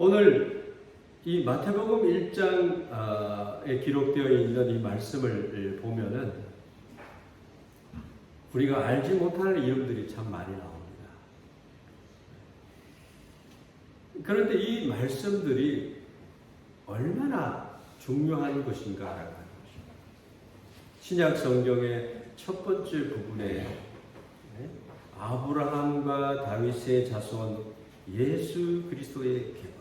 오늘 이 마태복음 1장에 기록되어 있는 이 말씀을 보면은 우리가 알지 못할 이름들이 참 많이 나옵니다. 그런데 이 말씀들이 얼마나 중요한 것인가라고 하는 것입니다. 신약 성경의 첫 번째 부분에 아브라함과 다윗의 자손 예수 그리스도의 계보라.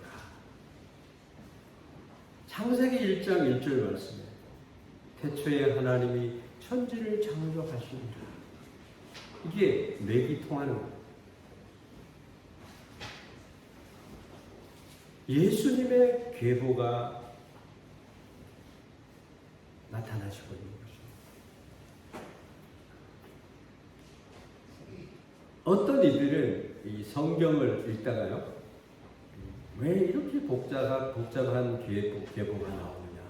창세기 1장 1절 말씀에 태초에 하나님이 천지를 창조하시니라. 이게 맥이 통하는 거예요. 예수님의 계보가 나타나시고 있는 것입니다. 어떤 이들은 이 성경을 읽다가요, 왜 이렇게 복잡한 계보가 나오느냐.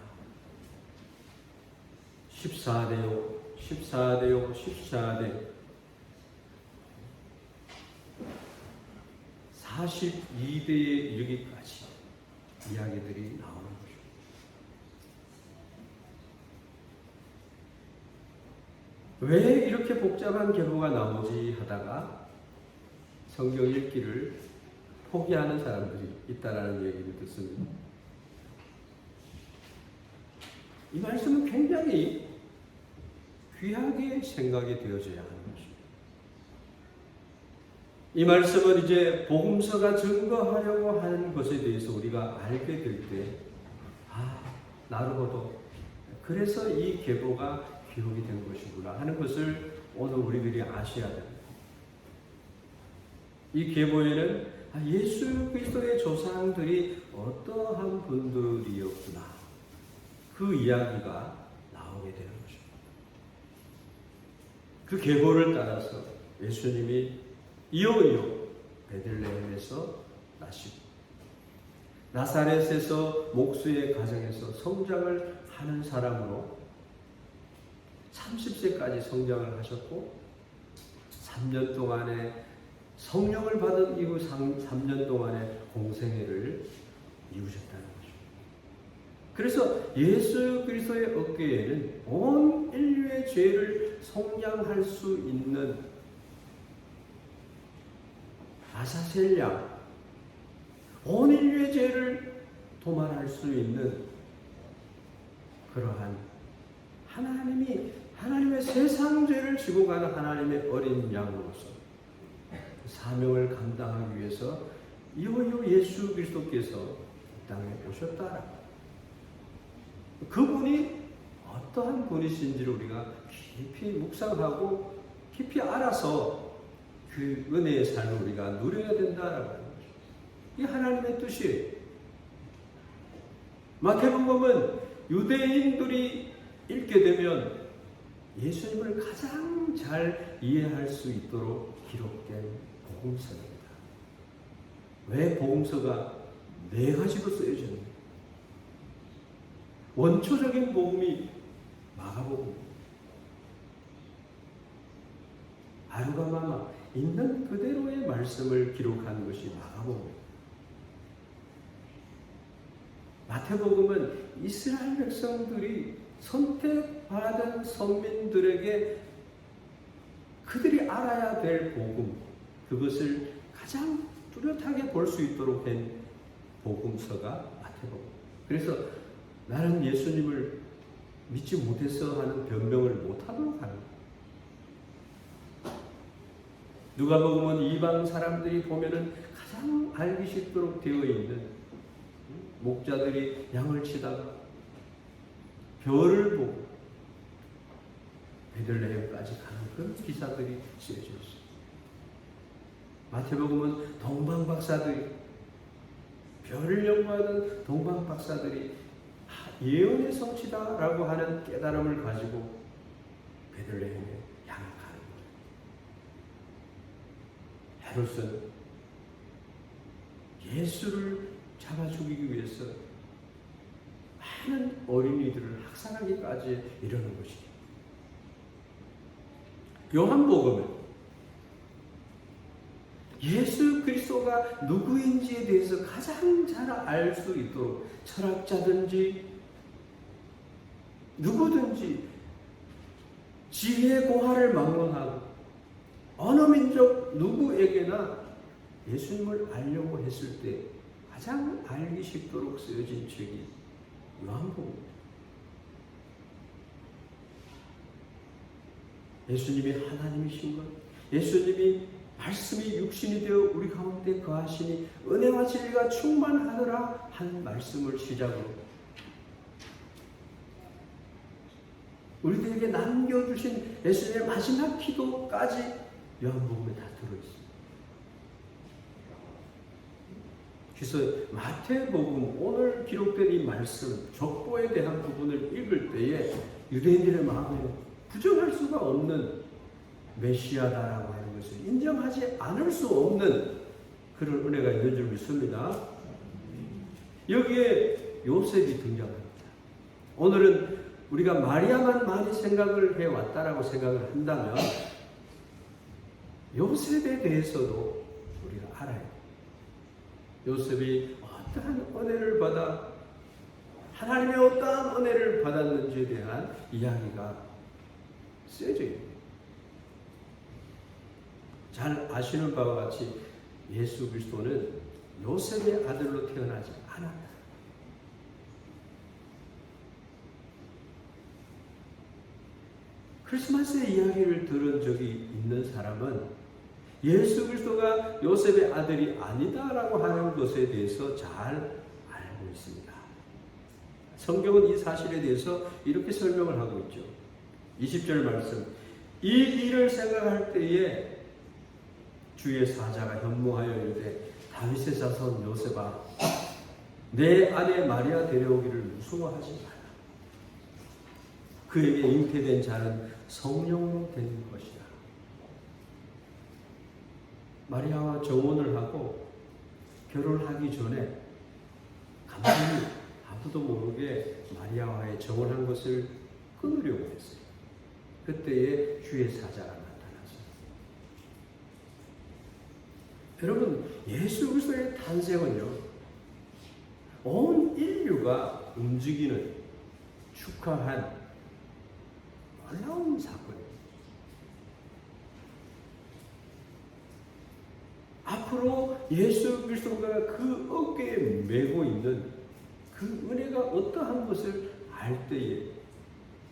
14대요, 14대요, 14대. 42대에 이르기까지 이야기들이 나오는 것입니다. 왜 이렇게 복잡한 계보가 나오지 하다가 성경 읽기를 포기하는 사람들이 있다라는 얘기를 듣습니다. 이 말씀은 굉장히 귀하게 생각이 되어져야 하는 것입니다. 이 말씀은 이제 복음서가 증거하려고 하는 것에 대해서 우리가 알게 될 때, 나르고도 그래서 이 계보가 기록이 된 것이구나 하는 것을 오늘 우리들이 아셔야 됩니다. 이 계보에는 예수 그리스도의 조상들이 어떠한 분들이었구나, 그 이야기가 나오게 되는 것입니다. 그 계보를 따라서 예수님이 이어이어 베들레헴에서 나시고 나사렛에서 목수의 가정에서 성장을 하는 사람으로 30세까지 성장을 하셨고 3년 동안에 성령을 받은 이후 3년 동안의 공생애를 이루셨다는 것입니다. 그래서 예수 그리스도의 어깨에는 온 인류의 죄를 속량할 수 있는 아사셀량, 온 인류의 죄를 도말할 수 있는 그러한 하나님의 세상 죄를 지고 가는 하나님의 어린 양으로서 사명을 감당하기 위해서 이후에 예수 그리스도께서 이 땅에 오셨다. 그분이 어떠한 분이신지를 우리가 깊이 묵상하고 깊이 알아서 그 은혜의 삶을 우리가 누려야 된다라고 하는 것입니다. 이게 하나님의 뜻이에요. 마태복음은 유대인들이 읽게 되면 예수님을 가장 잘 이해할 수 있도록 기록된 복음서입니다. 왜 복음서가 4가지로 쓰여집니까? 원초적인 복음이 마가복음입니다. 아루가마마 있는 그대로의 말씀을 기록한 것이 마가복음입니다. 마태복음은 이스라엘 백성들이 선택받은 선민들에게 그들이 알아야 될 복음, 그것을 가장 뚜렷하게 볼 수 있도록 된 복음서가 마태복음. 그래서 나는 예수님을 믿지 못해서 하는 변명을 못하도록 하는 거예요. 누가복음은 이방 사람들이 보면은 가장 알기 쉽도록 되어 있는 목자들이 양을 치다가 별을 보고 베들레헴까지 가는 그런 기사들이 쓰여져 있습니다. 마태복음은 동방박사들이, 별을 연구하는 동방박사들이 예언의 성취다라고 하는 깨달음을 가지고 베들레헴에 양을 가는 거예요. 헤롯은 예수를 잡아 죽이기 위해서 많은 어린이들을 학살하기까지 이르는 것이죠. 요한복음은 예수 그리스도가 누구인지에 대해서 가장 잘 알 수 있도록 철학자든지 누구든지 지혜 고하를 막론하고 어느 민족 누구에게나 예수님을 알려고 했을 때 가장 알기 쉽도록 쓰여진 책이 요한복음입니다. 예수님이 하나님이신 것, 예수님이 말씀이 육신이 되어 우리 가운데 거하시니 은혜와 진리가 충만하더라 하는 말씀을 시작으로 우리들에게 남겨주신 예수님의 마지막 기도까지 요한복음에 다 들어있습니다. 그래서 마태복음 오늘 기록된 이 말씀 족보에 대한 부분을 읽을 때에 유대인들의 마음에 부정할 수가 없는 메시아다라고 하는 것을 인정하지 않을 수 없는 그런 은혜가 있는 줄 믿습니다. 여기에 요셉이 등장합니다. 오늘은 우리가 마리아만 많이 생각을 해왔다라고 생각을 한다면 요셉에 대해서도 우리가 알아야 돼요. 요셉이 어떠한 은혜를 받아 하나님의 어떠한 은혜를 받았는지에 대한 이야기가 쓰여져 있습니다. 잘 아시는 바와 같이 예수 그리스도는 요셉의 아들로 태어나지 않았다. 크리스마스의 이야기를 들은 적이 있는 사람은 예수 그리스도가 요셉의 아들이 아니다라고 하는 것에 대해서 잘 알고 있습니다. 성경은 이 사실에 대해서 이렇게 설명을 하고 있죠. 20절 말씀. 이 일을 생각할 때에 주의 사자가 현몽하여 이르되 다윗의 자손 요셉아 내 아내 마리아 데려오기를 무서워하지 마라. 그에게 잉태된 자는 성령으로 된 것이다. 마리아와 정혼을 하고 결혼하기 전에 가만히 아무도 모르게 마리아와의 정혼한 것을 끊으려고 했어요. 그때에 주의 사자가 나타났어요. 여러분, 예수 그리스도의 탄생은요, 온 인류가 움직이는 축하한 놀라운 사건입니다. 앞으로 예수 그리스도가 그 어깨에 메고 있는 그 은혜가 어떠한 것을 알 때에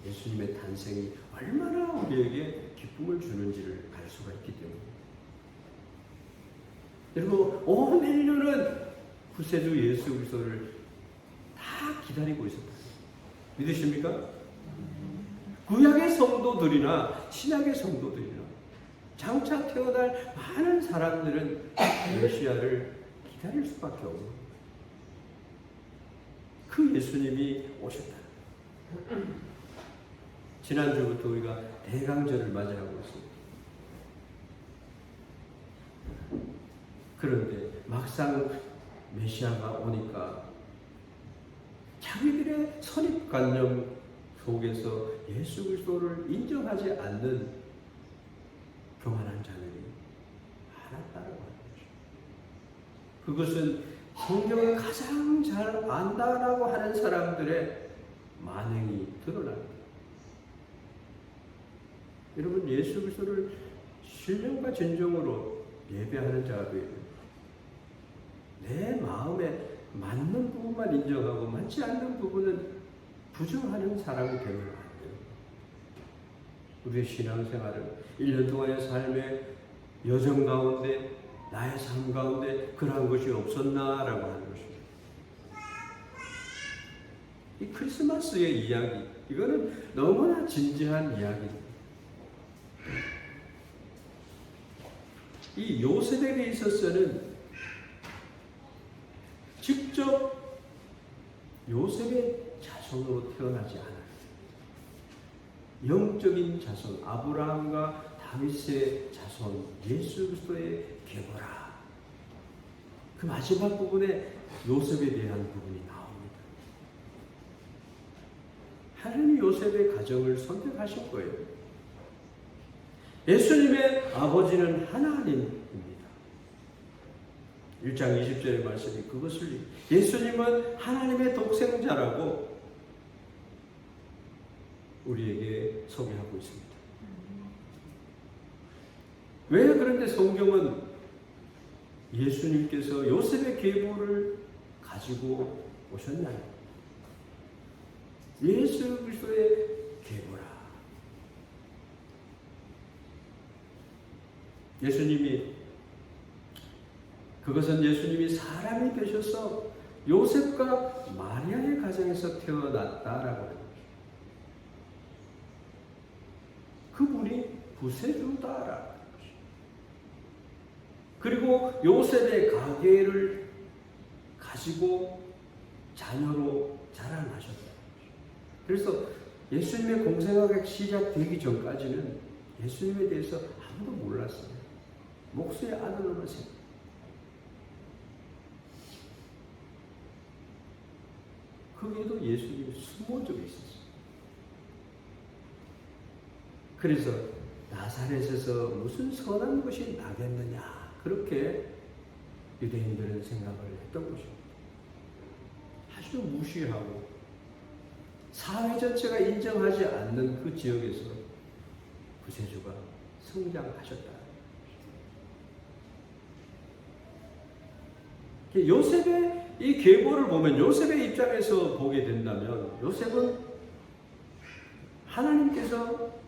예수님의 탄생이 얼마나 우리에게 기쁨을 주는지를 알 수가 있기 때문입니다. 여러분, 온 인류는 구세주 예수 그리스도를 다 기다리고 있었다. 믿으십니까? 구약의 성도들이나 신약의 성도들이나 장차 태어날 많은 사람들은 메시아를 기다릴 수밖에 없는 그 예수님이 오셨다. 지난주부터 우리가 대강절을 맞이하고 있습니다. 그런데 막상 메시아가 오니까 자기들의 선입관념 속에서 예수 그리스도를 인정하지 않는 교만한 자들이 많았다고 하는 거죠. 그것은 성경을 가장 잘 안다라고 하는 사람들의 만행이 드러납니다. 여러분, 예수 그리스도를 신령과 진정으로 예배하는 자가 되어야 됩니다. 내 마음에 맞는 부분만 인정하고 맞지 않는 부분은 부정하는 사람이 되면 안 돼요. 우리의 신앙생활은 1년 동안의 삶의 여정 가운데 나의 삶 가운데 그러한 것이 없었나라고 하는 것입니다. 이 크리스마스의 이야기, 이거는 너무나 진지한 이야기입니다. 이 요셉에게 있어서는 직접 요셉의 자손으로 태어나지 않아요. 영적인 자손, 아브라함과 다윗의 자손, 예수 그리스도의 계보라. 그 마지막 부분에 요셉에 대한 부분이 나옵니다. 하나님이 요셉의 가정을 선택하신 거예요. 예수님의 아버지는 하나님입니다. 1장 20절의 말씀이 그것을 예수님은 하나님의 독생자라고 우리에게 소개하고 있습니다. 왜 그런데 성경은 예수님께서 요셉의 계보를 가지고 오셨나요? 예수 그리스도의 계보라. 그것은 예수님이 사람이 되셔서 요셉과 마리아의 가정에서 태어났다라고 합니다. 그분이 구세주다라고. 그리고 요셉의 가계를 가지고 자녀로 자라나셨다. 그래서 예수님의 공생애가 시작되기 전까지는 예수님에 대해서 아무도 몰랐어요. 목수의 아들로만 생각해요. 거기에도 예수님이 숨어져 있었어요. 그래서 나사렛에서 무슨 선한 것이 나겠느냐, 그렇게 유대인들은 생각을 했던 것입니다. 아주 무시하고 사회 전체가 인정하지 않는 그 지역에서 구세주가 성장하셨다. 요셉의 이 계보를 보면, 요셉의 입장에서 보게 된다면, 요셉은 하나님께서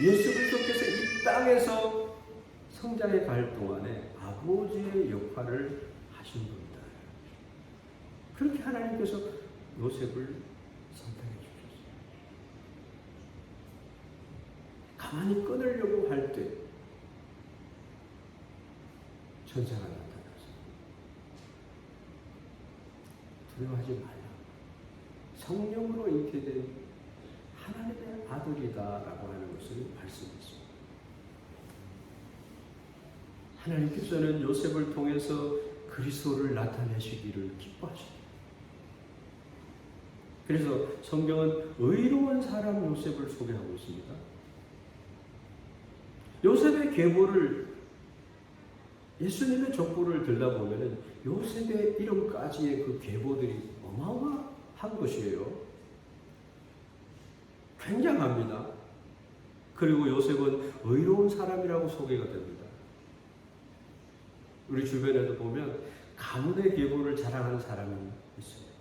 예수 그리스도께서 이 땅에서 성장해 갈 동안에 아버지의 역할을 하신 분이다. 그렇게 하나님께서 요셉을 선택해 주셨어요. 가만히 끊으려고 할 때 천사가 나타나서 두려워하지 말라. 성령으로 잉태된 하나님의 아들이다라고 하는 것을 말씀했습니다. 하나님께서는 요셉을 통해서 그리스도를 나타내시기를 기뻐하십니다. 그래서 성경은 의로운 사람 요셉을 소개하고 있습니다. 요셉의 계보를, 예수님의 족보를 들다보면 요셉의 이름까지의 그 계보들이 어마어마한 것이에요. 굉장합니다. 그리고 요셉은 의로운 사람이라고 소개가 됩니다. 우리 주변에도 보면 가문의 계보를 자랑하는 사람이 있습니다.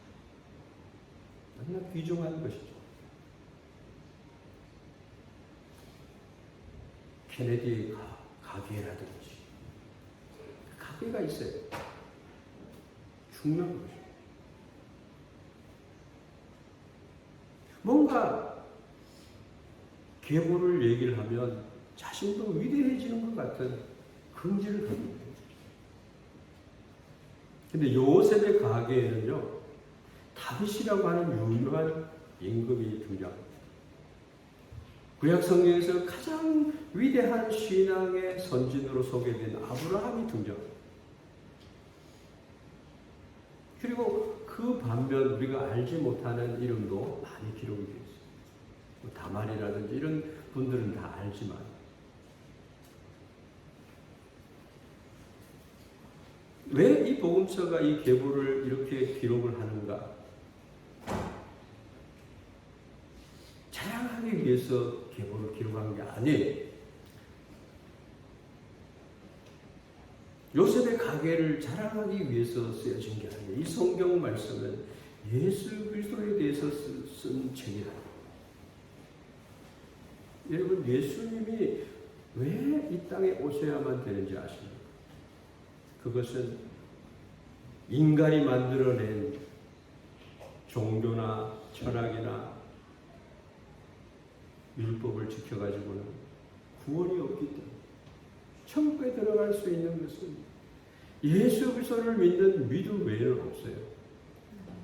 너무나 귀중한 것이죠. 케네디 가게라든지 가게가 있어요. 중요한 것이죠. 뭔가 계보를 얘기를 하면 자신도 위대해지는 것 같은 긍지를 갖는 거예요. 근데 요셉의 가게에는요, 다윗이라고 하는 유명한 임금이 등장합니다. 구약 성경에서 가장 위대한 신앙의 선진으로 소개된 아브라함이 등장합니다. 그리고 그 반면 우리가 알지 못하는 이름도 많이 기록이 되어 있습니다. 다말이라든지 이런 분들은 다 알지만, 왜 이 복음서가 이 계보를 이렇게 기록을 하는가? 자랑하기 위해서 계보를 기록한 게 아니에요. 요셉의 가계를 자랑하기 위해서 쓰여진 게 아니에요. 이 성경 말씀은 예수 그리스도에 대해서 쓴 책이다. 여러분, 예수님이 왜 이 땅에 오셔야만 되는지 아십니까? 그것은 인간이 만들어낸 종교나 철학이나 율법을 지켜가지고는 구원이 없기 때문에, 천국에 들어갈 수 있는 것은 예수 그리스도를 믿는 믿음 외에는 없어요.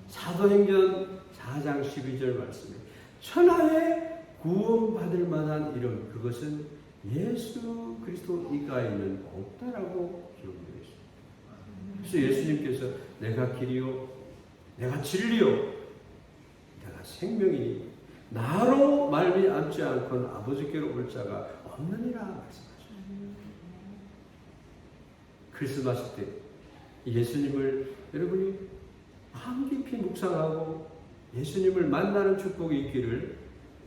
사도행전 4장 12절 말씀에 천하에 구원받을 만한 이름, 그것은 예수 그리스도 이가에는 없다라고 기록되어 있습니다. 그래서 예수님께서 내가 길이요, 내가 진리요, 내가 생명이니 나로 말미암지 않고는 아버지께로 올 자가 없느니라 말씀하셨습니다. 크리스마스 때 예수님을 여러분이 마음 깊이 묵상하고 예수님을 만나는 축복이 있기를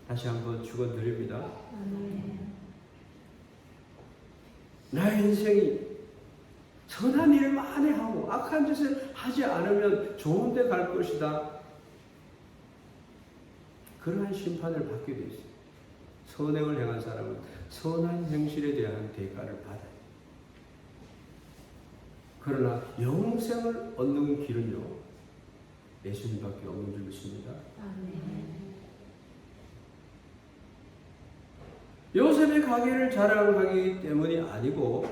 다시 한번 축원드립니다. 나의 인생이 선한 일을 많이 하고 악한 짓을 하지 않으면 좋은 데 갈 것이다. 그러한 심판을 받게 되어 있습니다. 선행을 행한 사람은 선한 행실에 대한 대가를 받아요. 그러나 영생을 얻는 길은요, 예수님밖에 없는 줄 믿습니다. 요셉의 가계를 자랑하기 때문이 아니고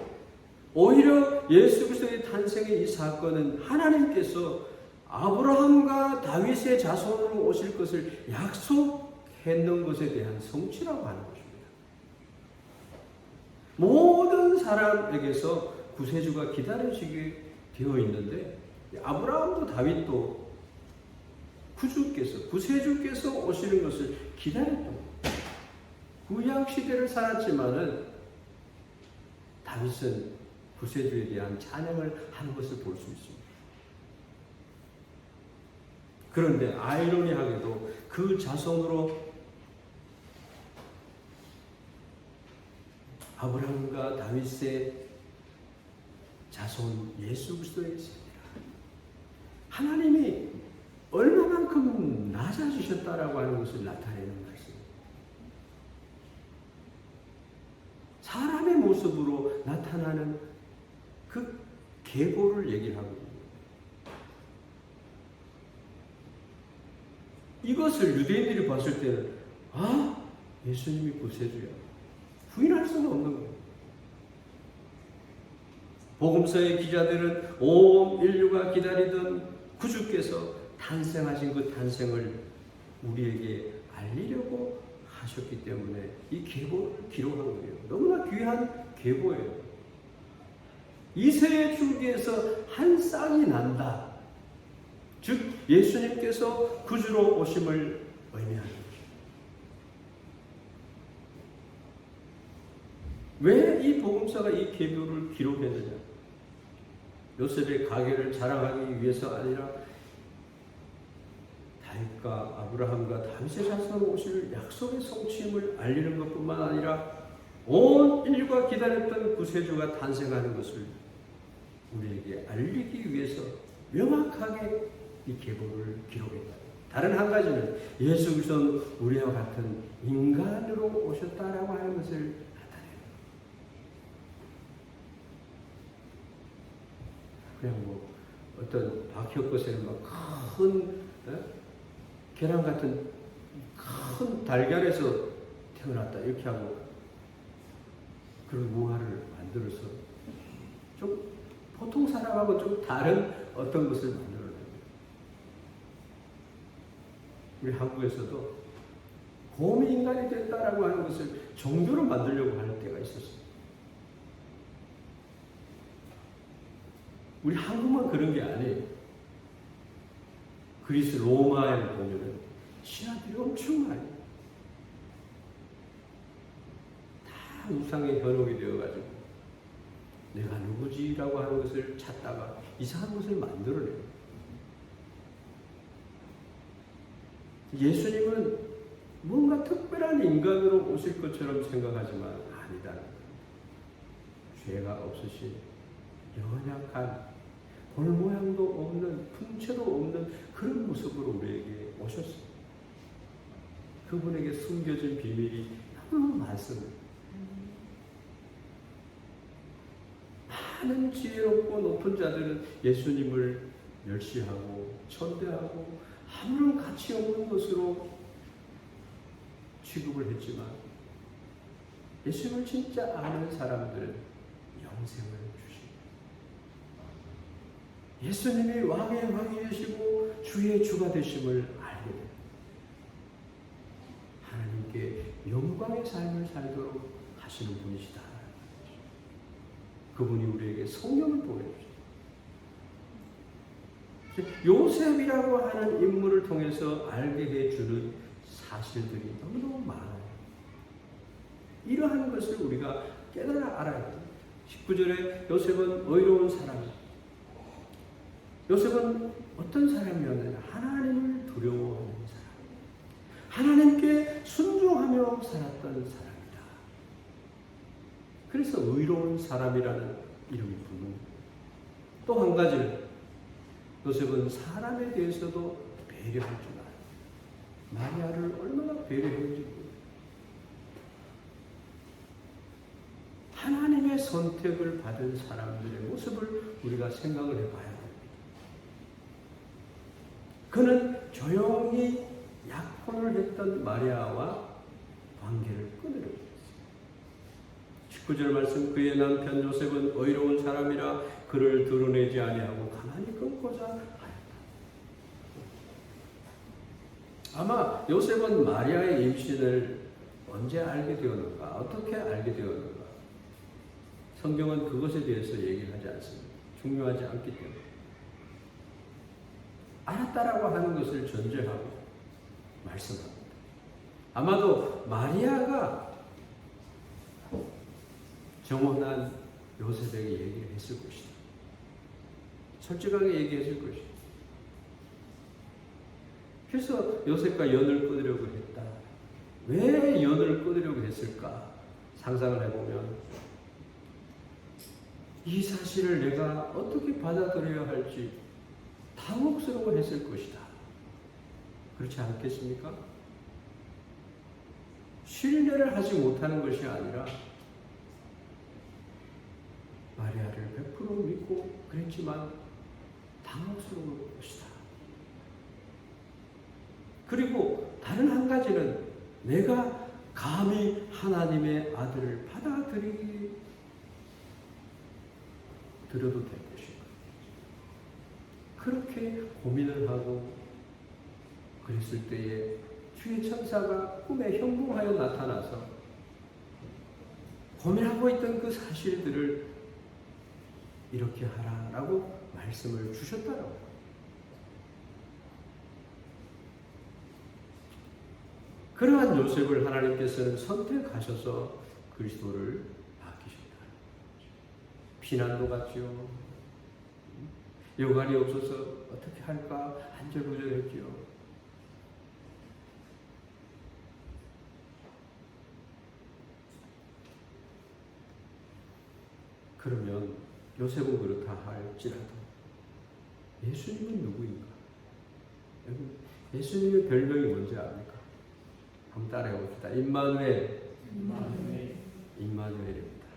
오히려 예수 그리스도의 탄생의 이 사건은 하나님께서 아브라함과 다윗의 자손으로 오실 것을 약속했는 것에 대한 성취라고 하는 것입니다. 모든 사람에게서 구세주가 기다려지게 되어 있는데 아브라함도 다윗도 구세주께서 오시는 것을 기다렸던 거예요. 구약 시대를 살았지만은 다윗은 구세주에 대한 찬양을 하는 것을 볼 수 있습니다. 그런데 아이러니하게도 그 자손으로 아브라함과 다윗의 자손 예수 그리스도에 있습니다. 하나님이 얼마만큼 낮아지셨다라고 하는 것을 나타내는 말씀입니다. 사람의 모습으로 나타나는 그 계보를 얘기를 하고 있습니다. 이것을 유대인들이 봤을 때는 예수님이 구세주야. 부인할 수는 없는 거예요. 복음서의 기자들은 온 인류가 기다리던 구주께서 탄생하신 그 탄생을 우리에게 알리려고 하셨기 때문에 이 계보를 기록한 거예요. 너무나 귀한 계보예요. 이새의 줄기에서 한 쌍이 난다. 즉 예수님께서 구주로 오심을 의미하는 거죠. 왜 이 복음서가 이 계보를 기록했느냐? 요셉의 가계를 자랑하기 위해서 아니라 다윗과 아브라함과 다윗의 자손으로 오실 약속의 성취임을 알리는 것뿐만 아니라 온 인류가 기다렸던 구세주가 탄생하는 것을 우리에게 알리기 위해서 명확하게 이 계보를 기록했다. 다른 한 가지는 예수 그리스도는 우리와 같은 인간으로 오셨다라고 하는 것을 나타내요. 그냥 뭐 어떤 박혁것에는 막 큰 계란 같은 큰 달걀에서 태어났다 이렇게 하고 그런 무화를 만들어서 좀 보통 사람하고 좀 다른 어떤 것을 만들어내요. 우리 한국에서도 곰이 인간이 됐다라고 하는 것을 종교로 만들려고 하는 때가 있었어요. 우리 한국만 그런 게 아니에요. 그리스 로마에 보면은 신하들이 엄청 많아요. 다 우상의 현혹이 되어가지고 내가 누구지라고 하는 것을 찾다가 이상한 것을 만들어내요. 예수님은 뭔가 특별한 인간으로 오실 것처럼 생각하지만 아니다. 죄가 없으신 연약한 볼 모양도 없는 풍채도 없는 그런 모습으로 우리에게 오셨습니다. 그분에게 숨겨진 비밀이 너무 많습니다. 많은 지혜롭고 높은 자들은 예수님을 멸시하고 천대하고 아무런 가치 없는 것으로 취급을 했지만 예수님을 진짜 아는 사람들은 영생을 주십니다. 예수님이 왕의 왕이 되시고 주의 주가 되심을 알게 됩니다. 하나님께 영광의 삶을 살도록 하시는 분이시다. 그분이 우리에게 성령을 보내주십니다. 요셉이라고 하는 인물을 통해서 알게 해주는 사실들이 너무너무 많아요. 이러한 것을 우리가 깨달아 알아야 돼요. 19절에 요셉은 의로운 사람이다. 요셉은 어떤 사람이었느냐? 하나님을 두려워하는 사람. 하나님께 순종하며 살았던 사람이다. 그래서 의로운 사람이라는 이름이 붙는. 또 한 가지는 요셉은 사람에 대해서도 배려할 줄 알아요. 마리아를 얼마나 배려했는지 모르겠어요. 하나님의 선택을 받은 사람들의 모습을 우리가 생각을 해봐야 합니다. 그는 조용히 약혼을 했던 마리아와 관계를 끊으려고 했어요. 19절 말씀, 그의 남편 요셉은 의로운 사람이라 그를 드러내지 아니하고 가만히 끊고자 하였다. 아마 요셉은 마리아의 임신을 언제 알게 되었는가? 어떻게 알게 되었는가? 성경은 그것에 대해서 얘기를 하지 않습니다. 중요하지 않기 때문에. 알았다라고 하는 것을 전제하고 말씀합니다. 아마도 마리아가 정혼한 요셉에게 얘기를 했을 것이다. 솔직하게 얘기했을 것이다. 그래서 요셉과 연을 끊으려고 했다. 왜 연을 끊으려고 했을까? 상상을 해보면 이 사실을 내가 어떻게 받아들여야 할지 당혹스러워 했을 것이다. 그렇지 않겠습니까? 신뢰를 하지 못하는 것이 아니라 마리아를 100% 믿고 그랬지만 당혹스러울 것이다. 그리고 다른 한 가지는 내가 감히 하나님의 아들을 받아들여도 될 것인가. 그렇게 고민을 하고 그랬을 때에 주의 천사가 꿈에 현몽하여 나타나서 고민하고 있던 그 사실들을 이렇게 하라라고 말씀을 주셨다라고. 그러한 요셉을 하나님께서는 선택하셔서 그리스도를 맡기셨다. 피난도 갔지요. 여관이 없어서 어떻게 할까 안절부절했지요. 그러면 요셉은 그렇다 할지라도 예수님은 누구인가? 예수님의 별명이 뭔지 압니까? 한번 따라해 봅시다. 임마누엘. 임마누엘입니다.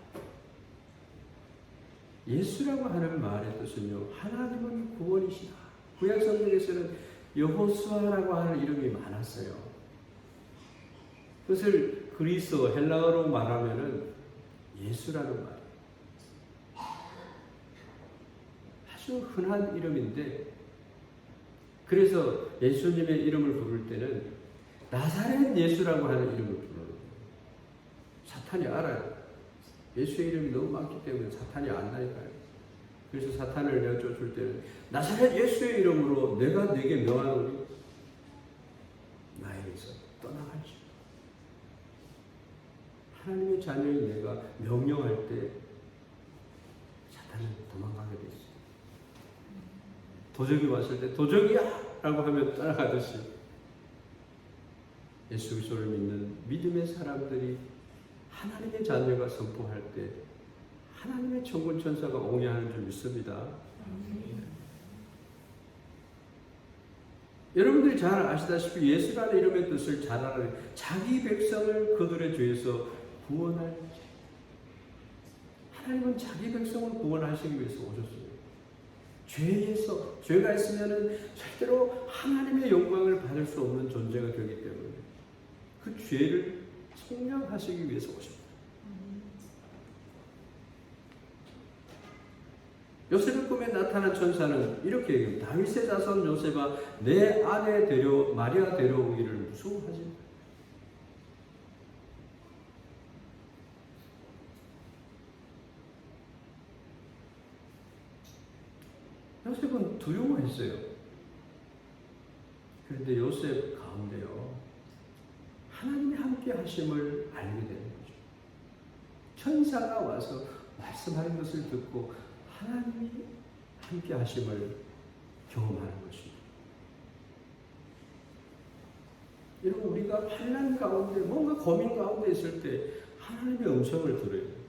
예수라고 하는 말의 뜻은요, 하나님은 구원이시다. 구약 성경에서는 여호수아라고 하는 이름이 많았어요. 그것을 그리스어 헬라어로 말하면은 예수라는 말이에요. 아주 흔한 이름인데, 그래서 예수님의 이름을 부를 때는 나사렛 예수라고 하는 이름을 부르는 거예요. 사탄이 알아요. 예수의 이름이 너무 많기 때문에 사탄이 안다니까요. 그래서 사탄을 내쫓을 때는 나사렛 예수의 이름으로 내가 네게 명하노니 나에게서 떠나갈지. 하나님의 자녀인 내가 명령할 때 사탄은 도망가게 돼 있어요. 도적이 왔을 때 도적이야! 라고 하면 따라가듯이 예수 그리스도를 믿는 믿음의 사람들이 하나님의 자녀가 선포할 때 하나님의 천군 천사가 옹야하는 줄 믿습니다. 여러분들이 잘 아시다시피 예수라는 이름의 뜻을 잘 알아요. 자기 백성을 그들의 죄에서 구원할 자. 하나님은 자기 백성을 구원하시기 위해서 오셨어요. 죄에서, 죄가 있으면은 절대로 하나님의 영광을 받을 수 없는 존재가 되기 때문에 그 죄를 속량하시기 위해서 오셨다. 요셉의 꿈에 나타난 천사는 이렇게 얘기합니다. 다윗의 자손 요셉아, 내 아내 마리아 데려오기를 무서워하지 마. 요셉은 두려워했어요. 그런데 요셉 가운데요, 하나님의 함께 하심을 알게 되는 거죠. 천사가 와서 말씀하는 것을 듣고 하나님이 함께 하심을 경험하는 것입니다. 여러분, 우리가 환난 가운데 뭔가 고민 가운데 있을 때 하나님의 음성을 들어야 돼요.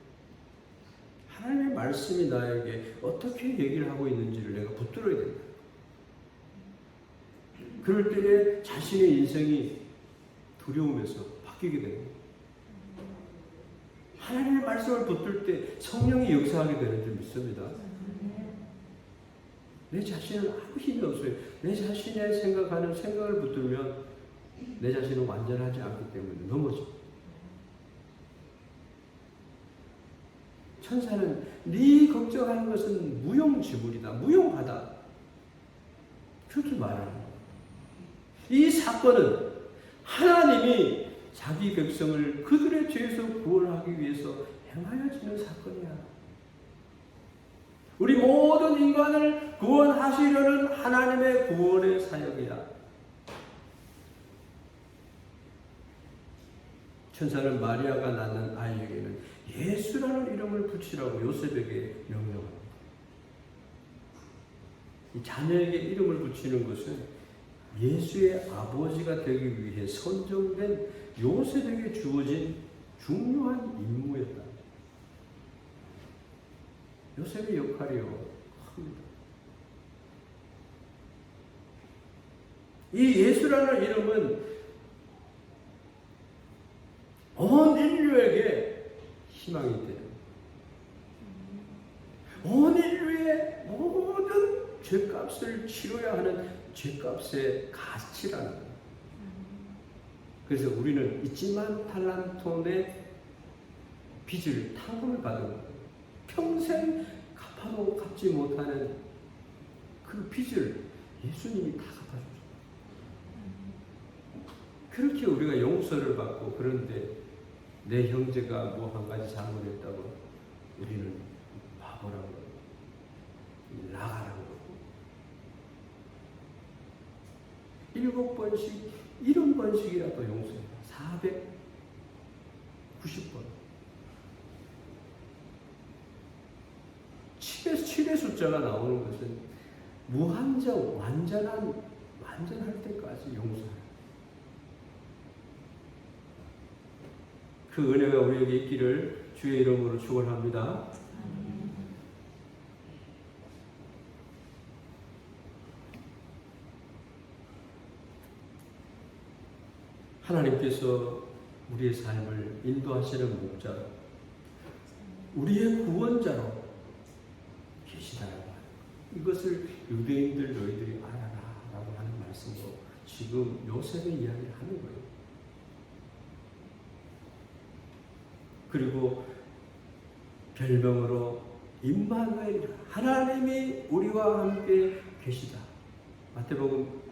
하나님의 말씀이 나에게 어떻게 얘기를 하고 있는지를 내가 붙들어야 된다. 그럴 때에 자신의 인생이 두려움에서 바뀌게 됩니다. 하나님의 말씀을 붙들 때 성령이 역사하게 되는 줄 믿습니다. 내 자신은 아무 힘이 없어요. 내 자신의 생각하는 생각을 붙들면 내 자신은 완전하지 않기 때문에 넘어져. 천사는 네 걱정하는 것은 무용지물이다. 무용하다. 그렇게 말하는 거예요. 이 사건은 하나님이 자기 백성을 그들의 죄에서 구원하기 위해서 행하여지는 사건이야. 우리 모든 인간을 구원하시려는 하나님의 구원의 사역이야. 천사는 마리아가 낳는 아이에게는 예수라는 이름을 붙이라고 요셉에게 명령합니다. 이 자녀에게 이름을 붙이는 것은 예수의 아버지가 되기 위해 선정된 요셉에게 주어진 중요한 임무였다. 요셉의 역할이요 큽니다. 이 예수라는 이름은 온 인류에게 희망이 되는, 온 인류의 모든 죄값을 치러야 하는 죄값의 가치라는 거예요. 그래서 우리는 있지만 탈란톤의 빚을 탕감을 받은 거예요. 평생 갚아도 갚지 못하는 그 빚을 예수님이 다 갚아주셨어요. 그렇게 우리가 용서를 받고, 그런데 내 형제가 뭐 한 가지 잘못했다고 우리는 바보라고 나가라고 그러고 7번씩 70번씩이라도 용서해요. 490번. 7의 숫자가 나오는 것은 무한정, 완전할 때까지 용서해요. 그 은혜가 우리에게 있기를 주의 이름으로 축원합니다. 하나님께서 우리의 삶을 인도하시는 목자로, 우리의 구원자로 계시다라고 하는 것. 이것을 유대인들 너희들이 알아라 라고 하는 말씀으로 지금 요셉의 이야기를 하는 거예요. 그리고 별명으로 임마누엘, 하나님이 우리와 함께 계시다. 마태복음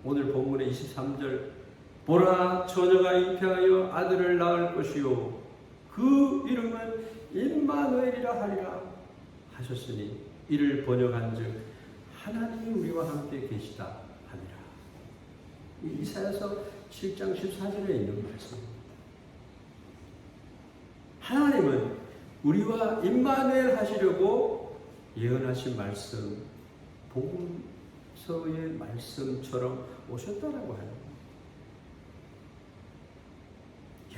오늘 본문의 23절, 보라 처녀가 잉태하여 아들을 낳을 것이요 그 이름은 임마누엘이라 하리라 하셨으니 이를 번역한즉 하나님이 우리와 함께 계시다 하니라. 이사야서 7장 14절에 있는 말씀입니다. 하나님은 우리와 임마누엘 하시려고 예언하신 말씀, 복음서의 말씀처럼 오셨다라고 하는 거예요.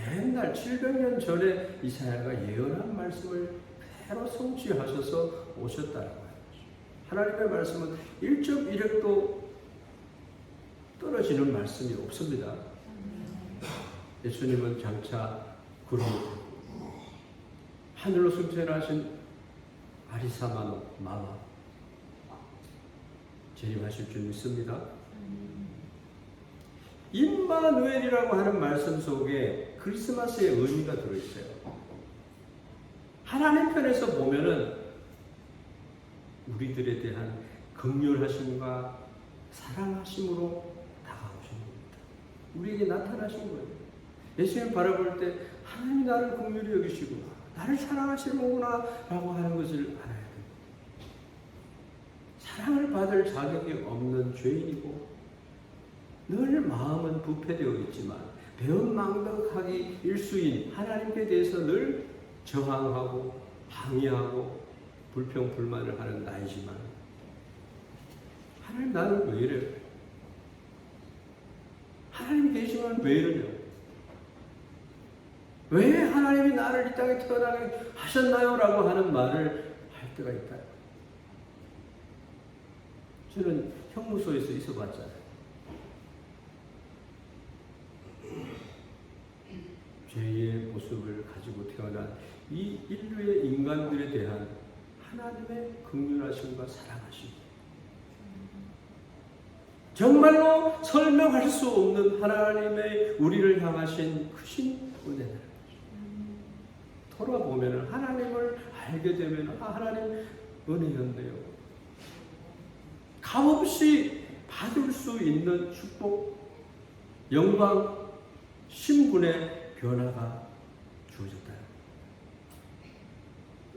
옛날 700년 전에 이사야가 예언한 말씀을 그대로 성취하셔서 오셨다라고 하는 거죠. 하나님의 말씀은 1.1획도 떨어지는 말씀이 없습니다. 예수님은 장차 구름, 하늘로 승천하신 아리사마노 마마 재림하실 줄 믿습니다. 임마누엘이라고 하는 말씀 속에 크리스마스의 의미가 들어있어요. 하나님 편에서 보면은 우리들에 대한 긍휼하심과 사랑하심으로 다가오신 겁니다. 우리에게 나타나신 거예요. 예수님 바라볼 때 하나님이 나를 긍휼히 여기시구나, 나를 사랑하시는구나 라고 하는 것을 알아야 됩니다. 사랑을 받을 자격이 없는 죄인이고 늘 마음은 부패되어 있지만 배은망덕하기 일수인 하나님께 대해서 늘 저항하고 항의하고 불평불만을 하는 나이지만 하나님 나는 왜 이래요? 하나님 계시면 왜 이러냐고. 왜 하나님이 나를 이 땅에 태어나게 하셨나요? 라고 하는 말을 할 때가 있다. 저는 형무소에서 있어봤잖아요. 죄의 모습을 가지고 태어난 이 인류의 인간들에 대한 하나님의 긍휼하심과 사랑하심, 정말로 설명할 수 없는 하나님의 우리를 향하신 크신 은혜를 돌아보면 하나님을 알게 되면 하나님 은혜였네요. 값없이 받을 수 있는 축복, 영광, 신분의 변화가 주어졌다.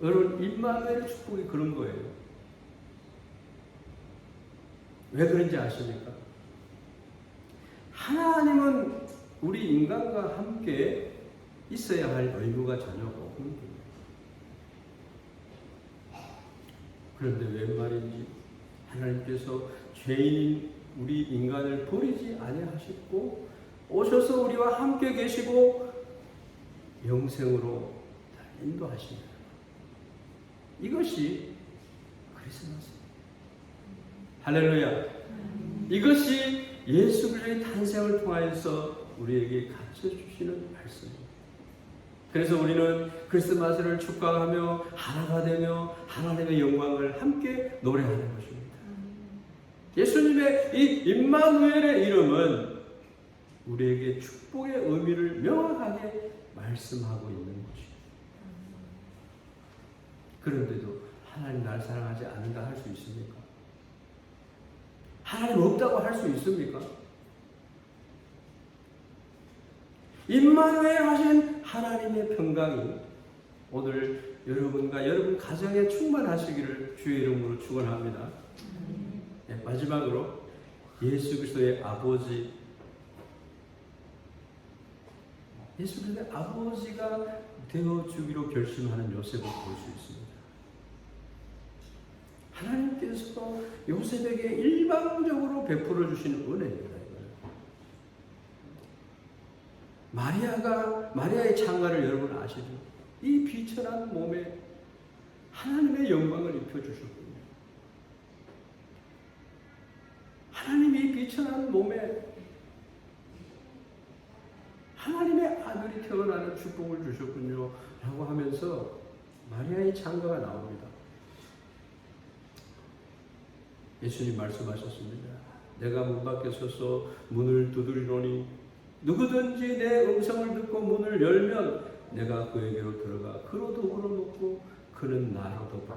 여러분, 임마누엘의 축복이 그런 거예요. 왜 그런지 아십니까? 하나님은 우리 인간과 함께 있어야 할 의무가 전혀 없는 겁니다. 그런데 웬 말인지 하나님께서 죄인인 우리 인간을 버리지 아니하셨고 오셔서 우리와 함께 계시고 영생으로 인도하십니다. 이것이 크리스마스입니다. 할렐루야. 이것이 예수 그리스도의 탄생을 통하여서 우리에게 가르쳐주시는 말씀입니다. 그래서 우리는 크리스마스를 축하하며 하나가 되며 하나님의 영광을 함께 노래하는 것입니다. 예수님의 이 임마누엘의 이름은 우리에게 축복의 의미를 명확하게 말씀하고 있는 것입니다. 그런데도 하나님 날 사랑하지 않는다 할 수 있습니까? 하나님 없다고 할 수 있습니까? 임마누엘 하신 하나님의 평강이 오늘 여러분과 여러분 가정에 충만하시기를 주의 이름으로 축원합니다. 네, 마지막으로 예수 그리스도의 아버지, 예수 그리스도의 아버지가 되어주기로 결심하는 요셉을 볼 수 있습니다. 하나님께서 요셉에게 일방적으로 베풀어 주신 은혜입니다. 마리아의 창가를 여러분 아시죠? 이 비천한 몸에 하나님의 영광을 입혀주셨군요. 하나님이 이 비천한 몸에 하나님의 아들이 태어나는 축복을 주셨군요. 라고 하면서 마리아의 창가가 나옵니다. 예수님 말씀하셨습니다. 내가 문 밖에 서서 문을 두드리노니 누구든지 내 음성을 듣고 문을 열면 내가 그에게로 들어가 그로 더불어 먹고 그는 나로 더불어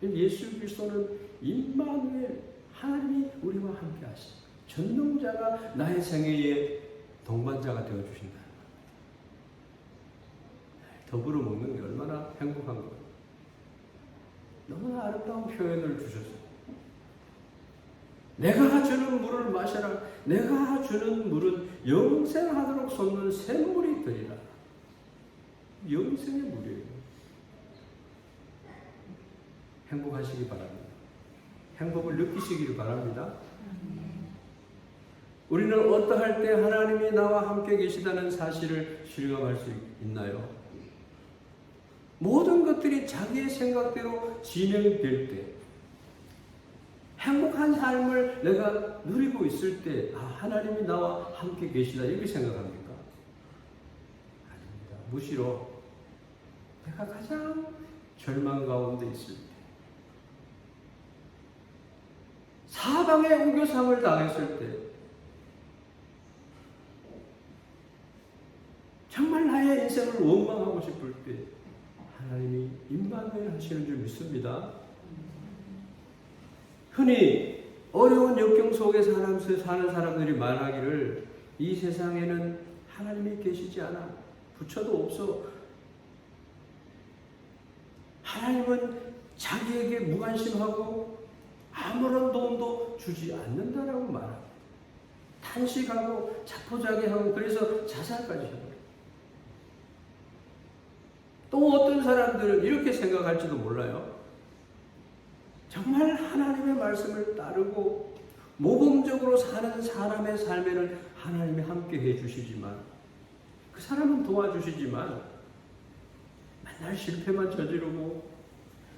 먹으리라. 예수 그리스도는 임마누엘, 하나님이 우리와 함께 하신 전능자가 나의 생애의 동반자가 되어주신다. 더불어 먹는 게 얼마나 행복한 거예요. 너무나 아름다운 표현을 주셨어요. 내가 주는 물을 마셔라. 내가 주는 물은 영생하도록 솟는 샘물이 되리라. 영생의 물이에요. 행복하시기 바랍니다. 행복을 느끼시길 바랍니다. 우리는 어떠할 때 하나님이 나와 함께 계시다는 사실을 실감할 수 있나요? 모든 것들이 자기의 생각대로 진행될 때, 행복한 삶을 내가 누리고 있을 때, 하나님이 나와 함께 계시다 이렇게 생각합니까? 아닙니다. 무시로 내가 가장 절망 가운데 있을 때, 사방에 우겨쌈을 당했을 때, 정말 나의 인생을 원망하고 싶을 때 하나님이 임마누엘 하시는 줄 믿습니다. 흔히 어려운 역경 속에 사는 사람들이 말하기를 이 세상에는 하나님이 계시지 않아. 부처도 없어. 하나님은 자기에게 무관심하고 아무런 도움도 주지 않는다라고 말합니다. 탄식하고 자포자기하고 그래서 자살까지 해요. 또 어떤 사람들은 이렇게 생각할지도 몰라요. 정말 하나님의 말씀을 따르고 모범적으로 사는 사람의 삶에는 하나님이 함께 해주시지만, 그 사람은 도와주시지만 맨날 실패만 저지르고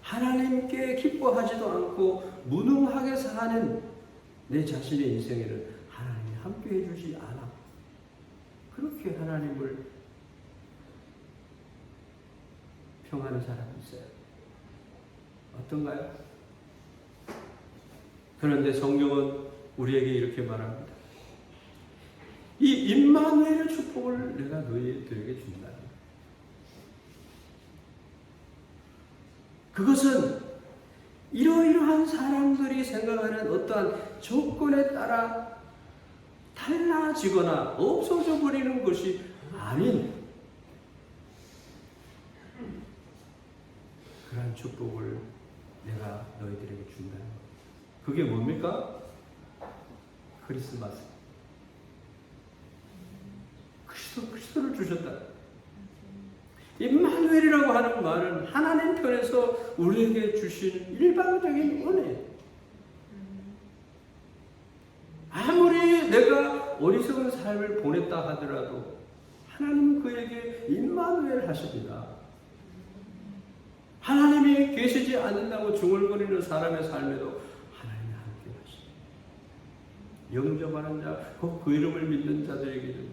하나님께 기뻐하지도 않고 무능하게 사는 내 자신의 인생에는 하나님이 함께 해주지 않아. 그렇게 하나님을 평하는 사람이 있어요. 어떤가요? 그런데 성경은 우리에게 이렇게 말합니다. 이 임마누엘의 축복을 내가 너희들에게 준다. 그것은 이러이러한 사람들이 생각하는 어떠한 조건에 따라 달라지거나 없어져 버리는 것이 아닌 그러한 축복을 내가 너희들에게 준다. 그게 뭡니까? 크리스마스. 그리스도를 주셨다. 임마누엘이라고 하는 말은 하나님 편에서 우리에게 주신 일방적인 은혜. 아무리 내가 어리석은 삶을 보냈다 하더라도 하나님은 그에게 임마누엘 하십니다. 하나님이 계시지 않는다고 중얼거리는 사람의 삶에도 하나님이 함께 하십니다. 영접하는 자, 그 이름을 믿는 자들에게는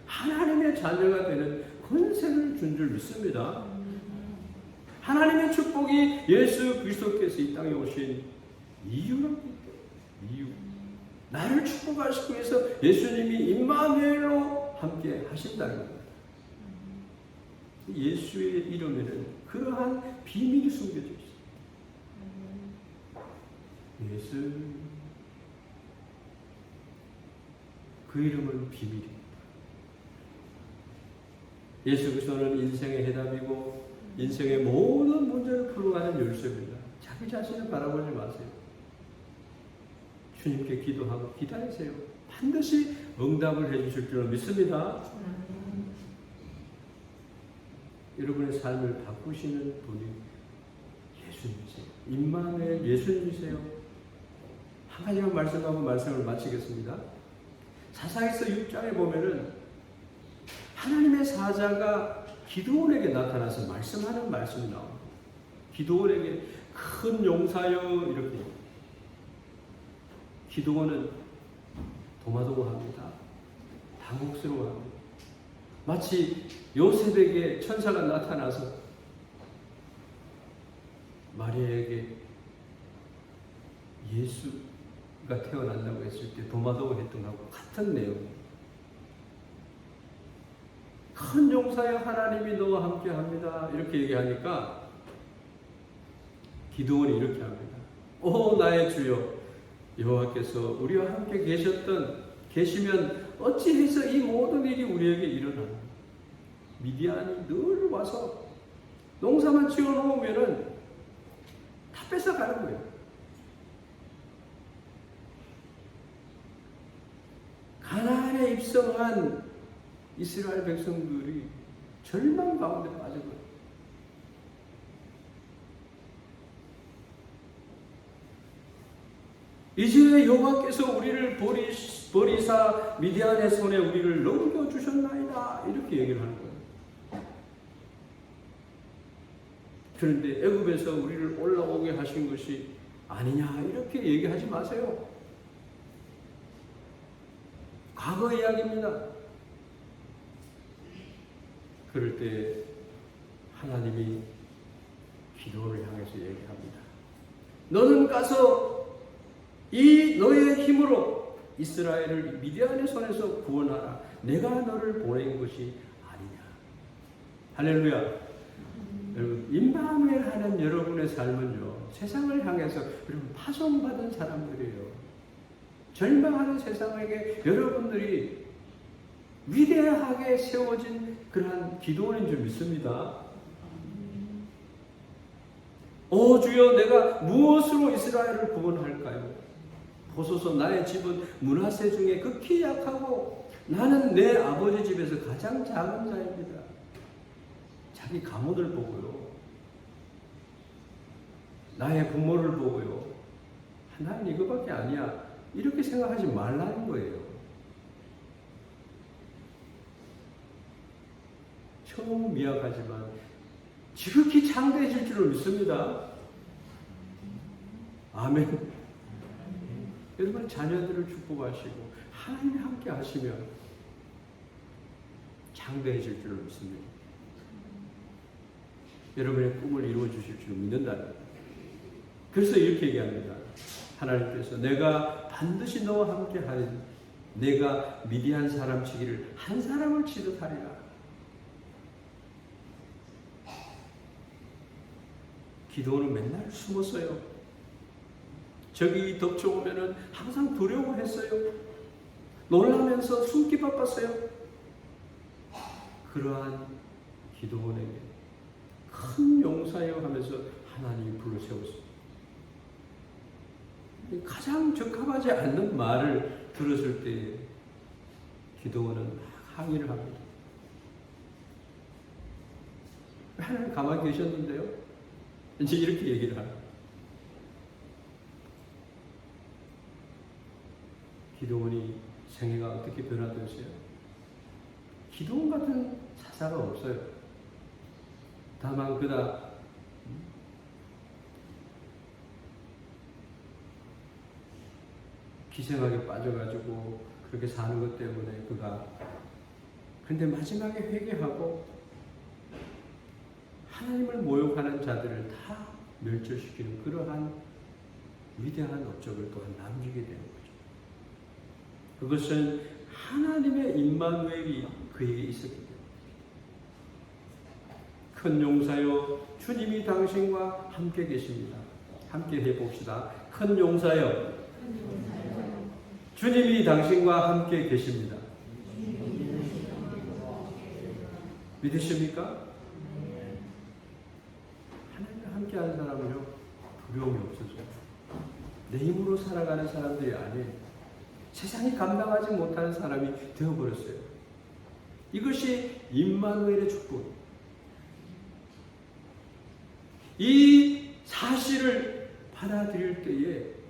하나님의 자녀가 되는 권세를 준 줄 믿습니다. 하나님의 축복이 예수 그리스도께서 이 땅에 오신 이유랍니다. 이유. 나를 축복하시기 위해서 예수님이 임마누엘로 함께 하신다는 겁니다. 예수의 이름에는 그러한 비밀이 숨겨져 있습니다. 예수, 그 이름은 비밀입니다. 예수 그리스도는 인생의 해답이고 인생의 모든 문제를 풀어가는 열쇠입니다. 자기 자신을 바라보지 마세요. 주님께 기도하고 기다리세요. 반드시 응답을 해주실 줄 믿습니다. 여러분의 삶을 바꾸시는 분이 예수님이세요. 임마누엘 예수님이세요. 한 가지만 말씀하고 말씀을 마치겠습니다. 사사기서 6장에 보면은 하나님의 사자가 기드온에게 나타나서 말씀하는 말씀이 나옵니다. 기드온에게 큰 용사여 이렇게. 기드온은 도마도마합니다. 당혹스러워합니다. 마치 요셉에게 천사가 나타나서 마리아에게 예수가 태어난다고 했을 때 도마도했던 것하고 같은 내용입니다. 큰 용사여 하나님이 너와 함께 합니다. 이렇게 얘기하니까 기드온이 이렇게 합니다. 오 나의 주여 여호와께서 우리와 함께 계시면 어찌해서 이 모든 일이 우리에게 일어나나. 미디안이 늘 와서 농사만 지어놓으면은 다 뺏어가는 거예요. 가나안에 입성한 이스라엘 백성들이 절망 가운데 빠진 거예요. 이제 여호와께서 우리를 버리사 미디안의 손에 우리를 넘겨주셨나이다. 이렇게 얘기를 하는 거예요. 그런데 애굽에서 우리를 올라오게 하신 것이 아니냐 이렇게 얘기하지 마세요. 과거 이야기입니다. 그럴 때 하나님이 기도를 향해서 얘기합니다. 너는 가서 이 너의 힘으로 이스라엘을 미디안의 손에서 구원하라. 내가 너를 보낸 것이 아니냐. 할렐루야. 여러분 임마누엘 하는 여러분의 삶은요 세상을 향해서 여러분 파송받은 사람들이에요. 절망하는 세상에게 여러분들이 위대하게 세워진 그러한 기도원인 줄 믿습니다. 오 주여 내가 무엇으로 이스라엘을 구원할까요? 보소서 나의 집은 므낫세 중에 극히 약하고 나는 내 아버지 집에서 가장 작은 자입니다. 자기 가문을 보고요. 나의 부모를 보고요. 하나님 이거밖에 아니야. 이렇게 생각하지 말라는 거예요. 처음 미약하지만 지극히 창대해질 줄을 믿습니다. 아멘. 여러분 자녀들을 축복하시고 하나님이 함께 하시면 창대해질 줄을 믿습니다. 여러분의 꿈을 이루어 주실 줄 믿는다는 거예요. 그래서 이렇게 얘기합니다. 하나님께서 내가 반드시 너와 함께 하리. 내가 미디안 사람 치기를 한 사람을 치듯 하리라. 기도는 맨날 숨었어요. 적이 덮쳐오면은 항상 두려워했어요. 놀라면서 숨기 바빴어요. 그러한 기도원에게 큰 용사여 하면서 하나님이 불러세웠습니다. 가장 적합하지 않는 말을 들었을 때 기도원은 항의를 합니다. 하나님 가만히 계셨는데요. 이제 이렇게 얘기를 합니다. 기도원이 생애가 어떻게 변화되었어요? 기도원 같은 사사가 없어요. 다만 그다 기생하게 빠져가지고 그렇게 사는 것 때문에 그가 근데 마지막에 회개하고 하나님을 모욕하는 자들을 다 멸절시키는 그러한 위대한 업적을 또한 남기게 되는 거죠. 그것은 하나님의 임마누엘이 그에게 있었기 때문에 큰 용사여 주님이 당신과 함께 계십니다. 함께 해봅시다. 큰 용사여 주님이 당신과 함께 계십니다. 믿으십니까? 하나님과 함께하는 사람은요 두려움이 없어져요. 내 힘으로 살아가는 사람들이 아니에요. 세상이 감당하지 못하는 사람이 되어버렸어요. 이것이 임마누엘의 축복. 이 사실을 받아들일 때에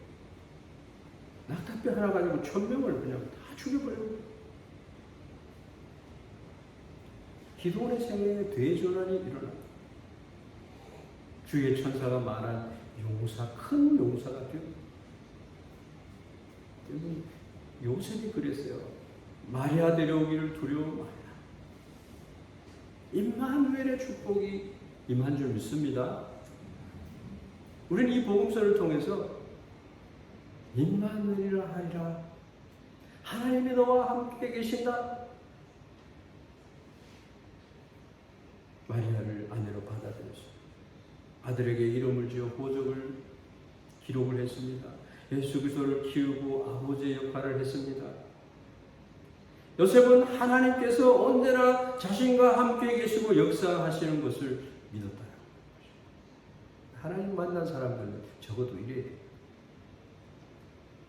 낙타뼈 하나 가지고 1000명을 그냥 다 죽여버려요. 기도원의 생애에 대전환이 일어납니다. 주의 천사가 말한 용사, 큰 용사가 되었습니다. 여러분, 요셉이 그랬어요. 마리아 데려오기를 두려워 말라. 임마누엘의 축복이 임한 줄 믿습니다. 우리는 이 복음서를 통해서 임마누엘이라 하리라. 하나님이 너와 함께 계신다. 마리아를 아내로 받아들였습니다. 아들에게 이름을 지어 호적을 기록을 했습니다. 예수 그리스도를 키우고 아버지의 역할을 했습니다. 요셉은 하나님께서 언제나 자신과 함께 계시고 역사하시는 것을 믿었다. 하나님 만난 사람들은 적어도 이래야 돼요.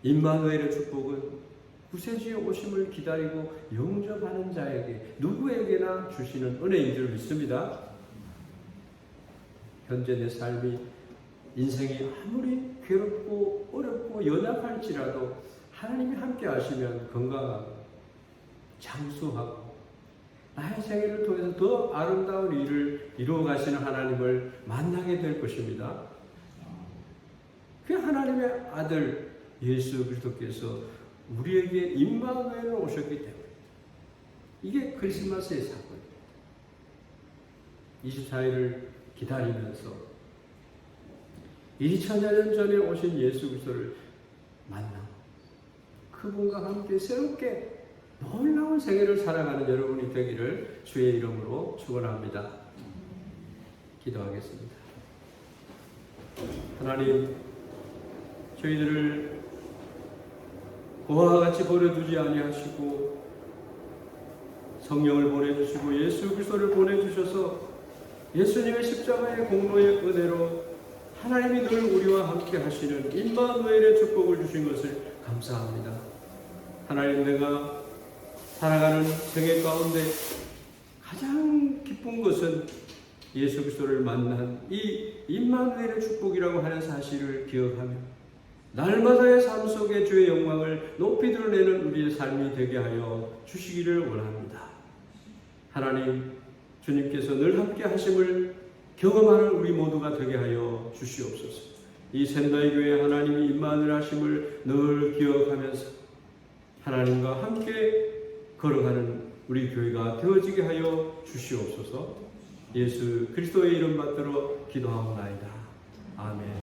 임마누엘의 축복은 구세주의 오심을 기다리고 영접하는 자에게 누구에게나 주시는 은혜인 줄 믿습니다. 현재 내 삶이 인생이 아무리 괴롭고 어렵고 연약할지라도 하나님이 함께 하시면 건강하고 장수하고 나의 생애를 통해서 더 아름다운 일을 이루어 가시는 하나님을 만나게 될 것입니다. 그 하나님의 아들 예수 그리스도께서 우리에게 임마누엘로 오셨기 때문에 이게 크리스마스의 사건입니다. 24일을 기다리면서 2000여 년 전에 오신 예수 그리스도를 만나고 그분과 함께 새롭게 놀라운 생애를 살아가는 여러분이 되기를 주의 이름으로 축원합니다. 기도하겠습니다. 하나님, 저희들을 고아와 같이 버려두지 아니하시고 성령을 보내주시고 예수 그리스도를 보내주셔서 예수님의 십자가의 공로의 은혜로 하나님이 늘 우리와 함께 하시는 임마누엘의 축복을 주신 것을 감사합니다. 하나님, 내가 살아가는 생애 가운데 가장 기쁜 것은 예수 그리스도를 만난 이 임마누엘의 축복이라고 하는 사실을 기억하며 날마다의 삶 속에 주의 영광을 높이 드러내는 우리의 삶이 되게 하여 주시기를 원합니다. 하나님, 주님께서 늘 함께 하심을 경험하는 우리 모두가 되게 하여 주시옵소서. 이 샌다이 교회 하나님이 임마누엘 하심을 늘 기억하면서 하나님과 함께 걸어가는 우리 교회가 되어지게 하여 주시옵소서. 예수 그리스도의 이름 받들어 기도하옵나이다. 아멘.